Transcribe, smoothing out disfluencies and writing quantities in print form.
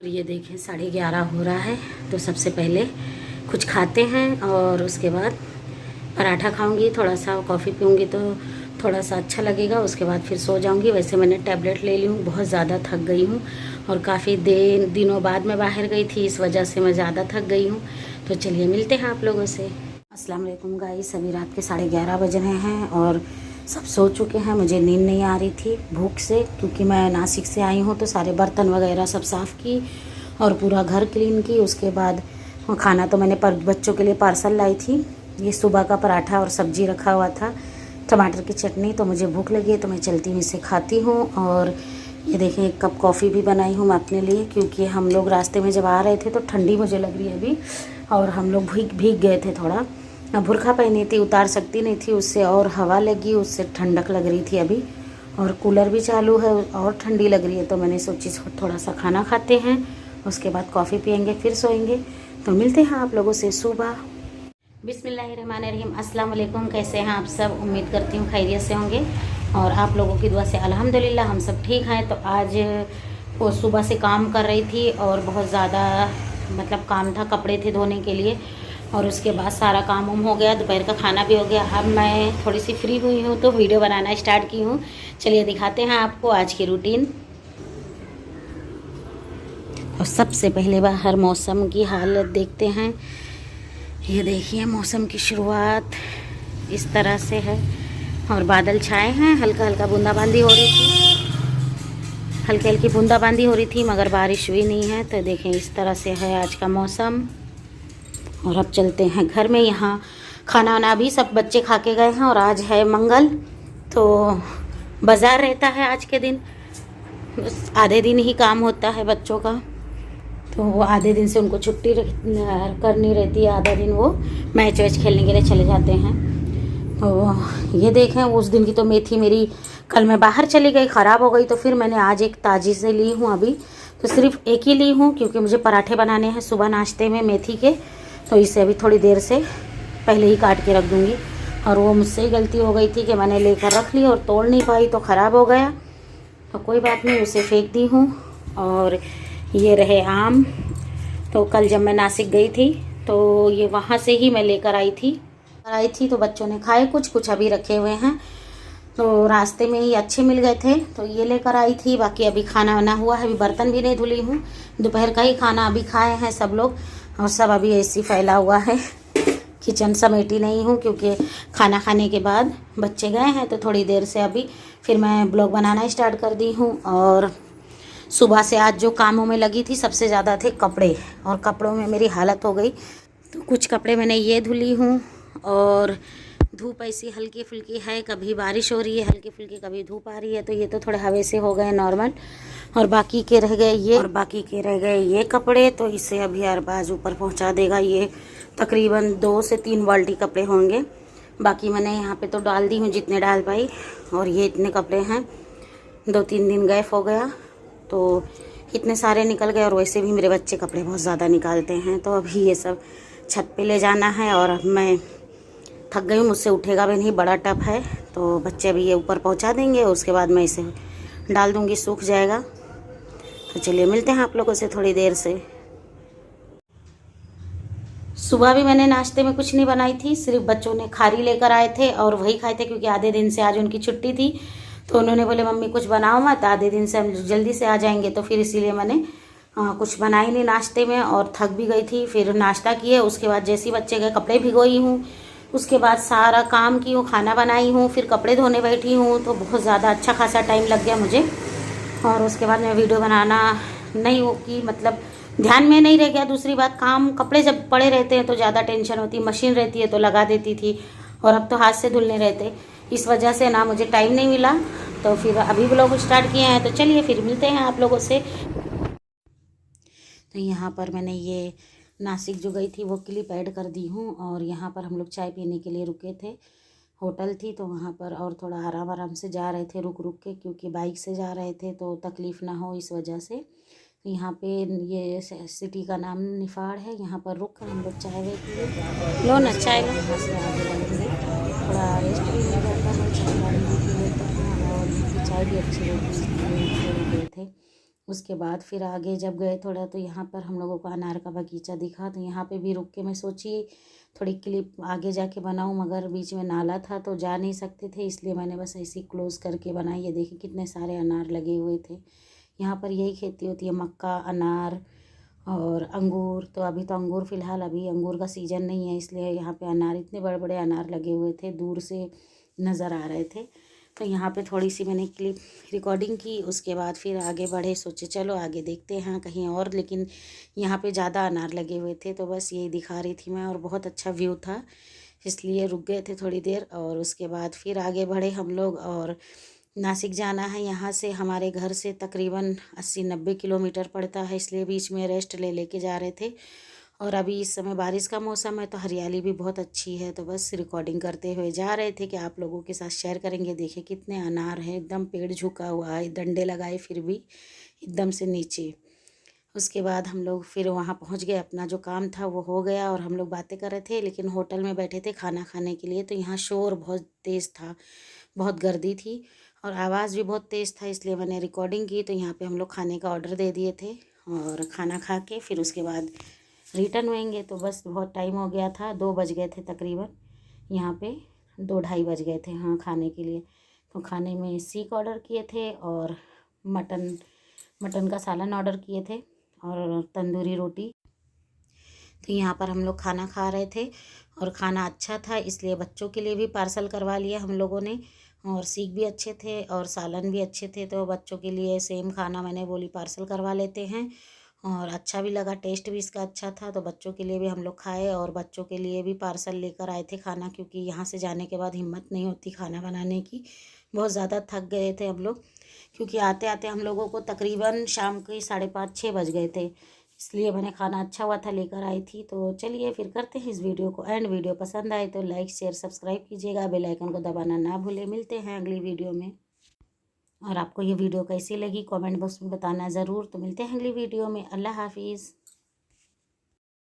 ये देखें 11:30 हो रहा है। तो सबसे पहले कुछ खाते हैं और उसके बाद पराठा खाऊंगी, थोड़ा सा कॉफ़ी पीऊंगी तो थोड़ा सा अच्छा लगेगा। उसके बाद फिर सो जाऊंगी। वैसे मैंने टैबलेट ले ली हूँ, बहुत ज़्यादा थक गई हूँ और काफ़ी दिनों बाद मैं बाहर गई थी, इस वजह से मैं ज़्यादा थक गई हूँ। तो चलिए मिलते हैं आप लोगों से। अस्सलाम वालेकुम गाइस, अभी रात के 11:30 बज रहे हैं और सब सो चुके हैं। मुझे नींद नहीं आ रही थी भूख से, क्योंकि मैं नासिक से आई हूँ तो सारे बर्तन वगैरह सब साफ़ की और पूरा घर क्लीन की। उसके बाद खाना तो मैंने बच्चों के लिए पार्सल लाई थी। ये सुबह का पराठा और सब्जी रखा हुआ था, टमाटर की चटनी। तो मुझे भूख लगी है तो मैं चलती हूँ इसे खाती हूँ। और ये देखें एक कप कॉफ़ी भी बनाई हूँ मैं अपने लिए, क्योंकि हम लोग रास्ते में जब आ रहे थे तो ठंडी मुझे लग रही है अभी, और हम लोग भीग गए थे थोड़ा। बुर्खा पहनी थी, उतार सकती नहीं थी उससे, और हवा लगी उससे ठंडक लग रही थी अभी, और कूलर भी चालू है और ठंडी लग रही है। तो मैंने सोची थोड़ा सा खाना खाते हैं, उसके बाद कॉफ़ी पियेंगे, फिर सोएंगे। तो मिलते हैं आप लोगों से सुबह। बिस्मिल्लाहिर्रहमानिर्रहीम। अस्सलाम वालेकुम। कैसे हैं आप सब? उम्मीद करती हूँ खैरियत से होंगे और आप लोगों की दुआ से अल्हम्दुलिल्लाह हम सब ठीक हैं। तो आज वो सुबह से काम कर रही थी और बहुत ज़्यादा मतलब काम था, कपड़े थे धोने के लिए, और उसके बाद सारा काम हो गया, दोपहर का खाना भी हो गया। अब मैं थोड़ी सी फ्री हुई हूँ तो वीडियो बनाना स्टार्ट की हूँ। चलिए दिखाते हैं आपको आज की रूटीन। और सबसे पहले बाहर मौसम की हालत देखते हैं। ये देखिए मौसम की शुरुआत इस तरह से है और बादल छाए हैं, हल्का हल्का बूंदाबांदी हो रही थी, हल्की हल्की बूंदाबांदी हो रही थी, मगर बारिश हुई नहीं है। तो देखें इस तरह से है आज का मौसम। और अब चलते हैं घर में। यहाँ खाना वाना भी सब बच्चे खा के गए हैं और आज है मंगल, तो बाज़ार रहता है आज के दिन। बस आधे दिन ही काम होता है बच्चों का, तो वो आधे दिन से उनको छुट्टी करनी रहती है, आधा दिन वो मैच वैच खेलने के लिए चले जाते हैं। तो ये देखें उस दिन की तो मेथी मेरी कल मैं बाहर चली गई, ख़राब हो गई, तो फिर मैंने आज एक ताज़ी से ली हूँ। अभी तो सिर्फ एक ही ली हूँ क्योंकि मुझे पराठे बनाने हैं सुबह नाश्ते में मेथी के, तो इसे अभी थोड़ी देर से पहले ही काट के रख दूँगी। और वो मुझसे ही गलती हो गई थी कि मैंने लेकर रख ली और तोड़ नहीं पाई तो ख़राब हो गया, तो कोई बात नहीं, उसे फेंक दी हूँ। और ये रहे आम, तो कल जब मैं नासिक गई थी तो ये वहाँ से ही मैं लेकर आई थी तो बच्चों ने खाए, कुछ अभी रखे हुए हैं, तो रास्ते में ही अच्छे मिल गए थे तो ये लेकर आई थी। बाकी अभी खाना बना हुआ है, अभी बर्तन भी नहीं धुली हूँ, दोपहर का ही खाना अभी खाए हैं सब लोग, और सब अभी ऐसे ही फैला हुआ है। किचन समेटी नहीं हूँ क्योंकि खाना खाने के बाद बच्चे गए हैं, तो थोड़ी देर से अभी फिर मैं ब्लॉग बनाना स्टार्ट कर दी हूँ। और सुबह से आज जो कामों में लगी थी सबसे ज़्यादा थे कपड़े, और कपड़ों में मेरी हालत हो गई। तो कुछ कपड़े मैंने ये धुली हूँ, और धूप ऐसी हल्की फुल्की है, कभी बारिश हो रही है हल्की फुल्की, कभी धूप आ रही है, तो ये तो थोड़े हवे से हो गए नॉर्मल। और बाकी के रह गए ये कपड़े, तो इसे अभी अरबाज ऊपर पहुँचा देगा। ये तकरीबन 2 से 3 बाल्टी कपड़े होंगे। बाकी मैंने यहाँ पे तो डाल दी हूँ जितने डाल पाई, और ये इतने कपड़े हैं, 2-3 दिन गैप हो गया तो इतने सारे निकल गए। और वैसे भी मेरे बच्चे कपड़े बहुत ज़्यादा निकालते हैं, तो अभी ये सब छत पे ले जाना है। और अब मैं थक गई हूँ, मुझसे उठेगा भी नहीं, बड़ा टब है, तो बच्चे अभी ये ऊपर पहुँचा देंगे, उसके बाद मैं इसे डाल दूँगी, सूख जाएगा। तो चलिए मिलते हैं आप लोगों से थोड़ी देर से। सुबह भी मैंने नाश्ते में कुछ नहीं बनाई थी, सिर्फ बच्चों ने खारी लेकर आए थे और वही खाए थे, क्योंकि आधे दिन से आज उनकी छुट्टी थी, तो उन्होंने बोले मम्मी कुछ बनाओ मत, आधे दिन से हम जल्दी से आ जाएंगे, तो फिर इसीलिए मैंने कुछ बनाई नहीं नाश्ते में, और थक भी गई थी। फिर नाश्ता किए, उसके बाद जैसे ही बच्चे गए कपड़े भिगोई हूँ, उसके बाद सारा काम की हूँ, खाना बनाई हूँ, फिर कपड़े धोने बैठी हूँ, तो बहुत ज़्यादा अच्छा खासा टाइम लग गया मुझे। और उसके बाद मैं वीडियो बनाना नहीं हो कि मतलब ध्यान में नहीं रह गया। दूसरी बात, काम कपड़े जब पड़े रहते हैं तो ज़्यादा टेंशन होती, मशीन रहती है तो लगा देती थी, और अब तो हाथ से धुलने रहते, इस वजह से ना मुझे टाइम नहीं मिला। तो फिर अभी ब्लॉग स्टार्ट किए हैं, तो चलिए फिर मिलते हैं आप लोगों से। तो यहाँ पर मैंने ये नासिक जो गई थी वो क्लिप ऐड कर दी हूँ, और यहाँ पर हम लोग चाय पीने के लिए रुके थे, होटल थी, तो वहाँ पर और थोड़ा आराम आराम से जा रहे थे रुक रुक के, क्योंकि बाइक से जा रहे थे तो तकलीफ़ ना हो इस वजह से। यहाँ पे ये सिटी का नाम निफाड़ है, यहाँ पर रुक कर हम लोग चाय वे पिए। लो ना चाय लो। यहाँ से आगे बढ़ेंगे, थोड़ा रेस्ट भी मिल जाता है, चाय पानी भी पी लेते हैं, और यहाँ की चाय भी अच्छी रहती है, इसलिए गए थे। उसके बाद फिर आगे जब गए थोड़ा तो यहाँ पर हम लोगों को अनार का बगीचा दिखा, तो यहाँ पे भी रुक के मैं सोची थोड़ी क्लिप आगे जाके बनाऊँ, मगर बीच में नाला था तो जा नहीं सकते थे, इसलिए मैंने बस ऐसे ही क्लोज़ करके बनाई। ये देखिए कितने सारे अनार लगे हुए थे। यहाँ पर यही खेती होती है, मक्का, अनार और अंगूर। तो अभी तो अंगूर फ़िलहाल अभी अंगूर का सीज़न नहीं है, इसलिए यहाँ पे अनार, इतने बड़े बड़े अनार लगे हुए थे, दूर से नज़र आ रहे थे। तो यहाँ पे थोड़ी सी मैंने क्लिप रिकॉर्डिंग की, उसके बाद फिर आगे बढ़े, सोचे चलो आगे देखते हैं कहीं और, लेकिन यहाँ पे ज़्यादा अनार लगे हुए थे तो बस यही दिखा रही थी मैं, और बहुत अच्छा व्यू था इसलिए रुक गए थे थोड़ी देर। और उसके बाद फिर आगे बढ़े हम लोग, और नासिक जाना है। यहाँ से हमारे घर से तकरीबन 80-90 किलोमीटर पड़ता है, इसलिए बीच में रेस्ट ले लेके जा रहे थे। और अभी इस समय बारिश का मौसम है तो हरियाली भी बहुत अच्छी है, तो बस रिकॉर्डिंग करते हुए जा रहे थे कि आप लोगों के साथ शेयर करेंगे। देखिए कितने अनार हैं, एकदम पेड़ झुका हुआ है, डंडे लगाए फिर भी एकदम से नीचे। उसके बाद हम लोग फिर वहाँ पहुँच गए, अपना जो काम था वो हो गया, और हम लोग बातें कर रहे थे, लेकिन होटल में बैठे थे खाना खाने के लिए, तो यहाँ शोर बहुत तेज़ था, बहुत गर्दी थी और आवाज़ भी बहुत तेज़ था, इसलिए मैंने रिकॉर्डिंग की। तो यहाँ पे हम लोग खाने का ऑर्डर दे दिए थे, और खाना खा के फिर उसके बाद रिटर्न होएंगे। तो बस बहुत टाइम हो गया था, 2 बज गए थे तकरीबन, यहाँ पे 2-2:30 बज गए थे हाँ खाने के लिए। तो खाने में सीख ऑर्डर किए थे, और मटन का सालन ऑर्डर किए थे, और तंदूरी रोटी। तो यहाँ पर हम लोग खाना खा रहे थे, और खाना अच्छा था इसलिए बच्चों के लिए भी पार्सल करवा लिया हम लोगों ने, और सीख भी अच्छे थे और सालन भी अच्छे थे, तो बच्चों के लिए सेम खाना मैंने बोली पार्सल करवा लेते हैं। और अच्छा भी लगा, टेस्ट भी इसका अच्छा था, तो बच्चों के लिए भी हम लोग खाए, और बच्चों के लिए भी पार्सल लेकर आए थे खाना, क्योंकि यहाँ से जाने के बाद हिम्मत नहीं होती खाना बनाने की, बहुत ज़्यादा थक गए थे हम लोग, क्योंकि आते आते हम लोगों को तकरीबन शाम के 5:30-6 बज गए थे, इसलिए मैंने खाना अच्छा हुआ था लेकर आई थी। तो चलिए फिर करते हैं इस वीडियो को एंड। वीडियो पसंद आए तो लाइक शेयर सब्सक्राइब कीजिएगा, बेल आइकन को दबाना ना भूलें। मिलते हैं अगली वीडियो में, और आपको ये वीडियो कैसी लगी कमेंट बॉक्स में बताना ज़रूर। तो मिलते हैं अगली वीडियो में, अल्लाह हाफिज़।